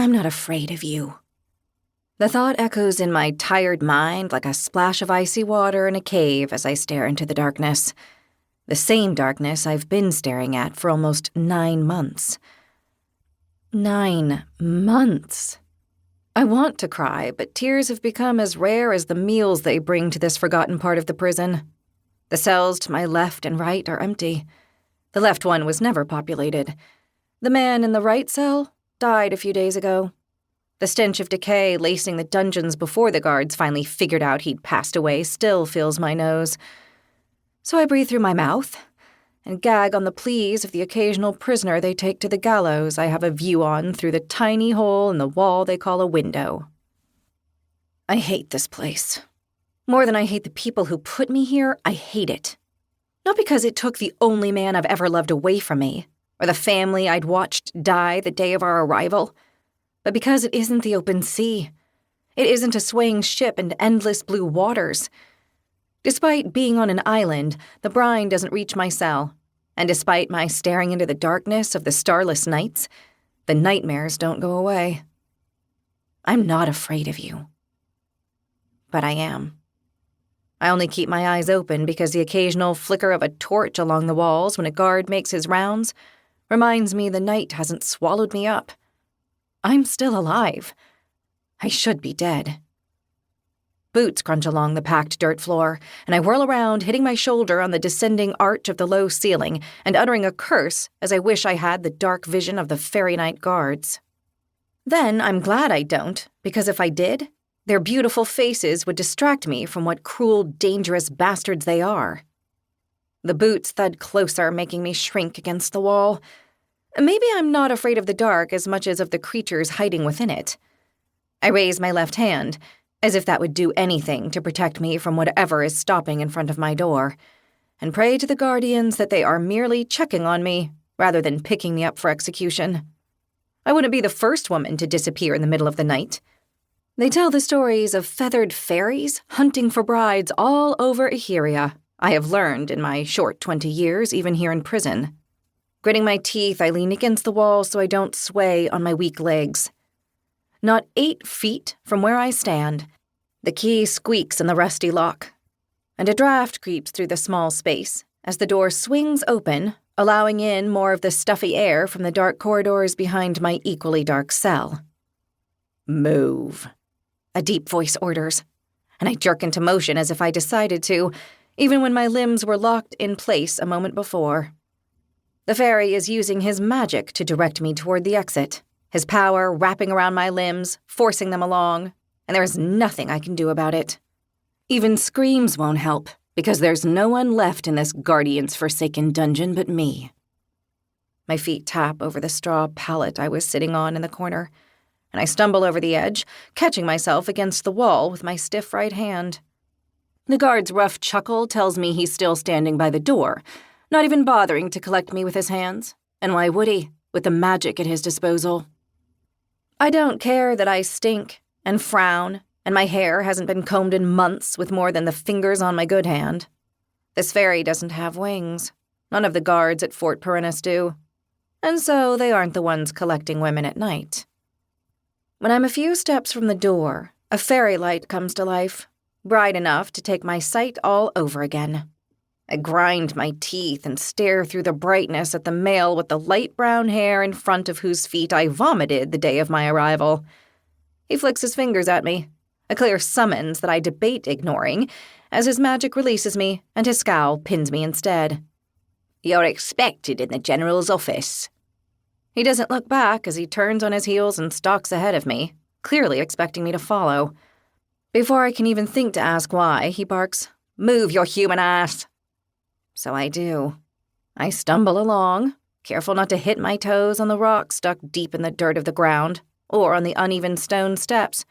I'm not afraid of you. The thought echoes in my tired mind like a splash of icy water in a cave as I stare into the darkness. The same darkness I've been staring at for almost 9 months. 9 months. I want to cry, but tears have become as rare as the meals they bring to this forgotten part of the prison. The cells to my left and right are empty. The left one was never populated. The man in the right cell died a few days ago. The stench of decay lacing the dungeons before the guards finally figured out he'd passed away still fills my nose. So I breathe through my mouth and gag on the pleas of the occasional prisoner they take to the gallows I have a view on through the tiny hole in the wall they call a window. I hate this place. More than I hate the people who put me here, I hate it. Not because it took the only man I've ever loved away from me, or the family I'd watched die the day of our arrival, but because it isn't the open sea. It isn't a swaying ship and endless blue waters. Despite being on an island, the brine doesn't reach my cell, and despite my staring into the darkness of the starless nights, the nightmares don't go away. I'm not afraid of you. But I am. I only keep my eyes open because the occasional flicker of a torch along the walls when a guard makes his rounds reminds me the night hasn't swallowed me up. I'm still alive. I should be dead. Boots crunch along the packed dirt floor, and I whirl around, hitting my shoulder on the descending arch of the low ceiling and uttering a curse as I wish I had the dark vision of the fairy night guards. Then I'm glad I don't, because if I did, their beautiful faces would distract me from what cruel, dangerous bastards they are. The boots thud closer, making me shrink against the wall. Maybe I'm not afraid of the dark as much as of the creatures hiding within it. I raise my left hand, as if that would do anything to protect me from whatever is stopping in front of my door, and pray to the guardians that they are merely checking on me rather than picking me up for execution. I wouldn't be the first woman to disappear in the middle of the night. They tell the stories of feathered fairies hunting for brides all over Etheria, I have learned in my short 20 years, even here in prison. Gritting my teeth, I lean against the wall so I don't sway on my weak legs. Not 8 feet from where I stand, the key squeaks in the rusty lock, and a draft creeps through the small space as the door swings open, allowing in more of the stuffy air from the dark corridors behind my equally dark cell. "Move," a deep voice orders, and I jerk into motion as if I decided to, even when my limbs were locked in place a moment before. The fairy is using his magic to direct me toward the exit, his power wrapping around my limbs, forcing them along, and there is nothing I can do about it. Even screams won't help, because there's no one left in this guardian's forsaken dungeon but me. My feet tap over the straw pallet I was sitting on in the corner, and I stumble over the edge, catching myself against the wall with my stiff right hand. The guard's rough chuckle tells me he's still standing by the door, not even bothering to collect me with his hands. And why would he, with the magic at his disposal? I don't care that I stink and frown, and my hair hasn't been combed in months with more than the fingers on my good hand. This fairy doesn't have wings. None of the guards at Fort Perennis do. And so they aren't the ones collecting women at night. When I'm a few steps from the door, a fairy light comes to life, bright enough to take my sight all over again. I grind my teeth and stare through the brightness at the male with the light brown hair in front of whose feet I vomited the day of my arrival. He flicks his fingers at me, a clear summons that I debate ignoring, as his magic releases me and his scowl pins me instead. "You're expected in the general's office." He doesn't look back as he turns on his heels and stalks ahead of me, clearly expecting me to follow. Before I can even think to ask why, he barks, "Move your human ass!" So I do. I stumble along, careful not to hit my toes on the rocks stuck deep in the dirt of the ground, or on the uneven stone steps,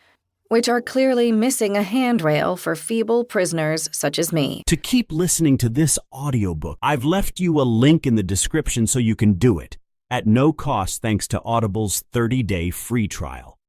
which are clearly missing a handrail for feeble prisoners such as me. To keep listening to this audiobook, I've left you a link in the description so you can do it, at no cost thanks to Audible's 30-day free trial.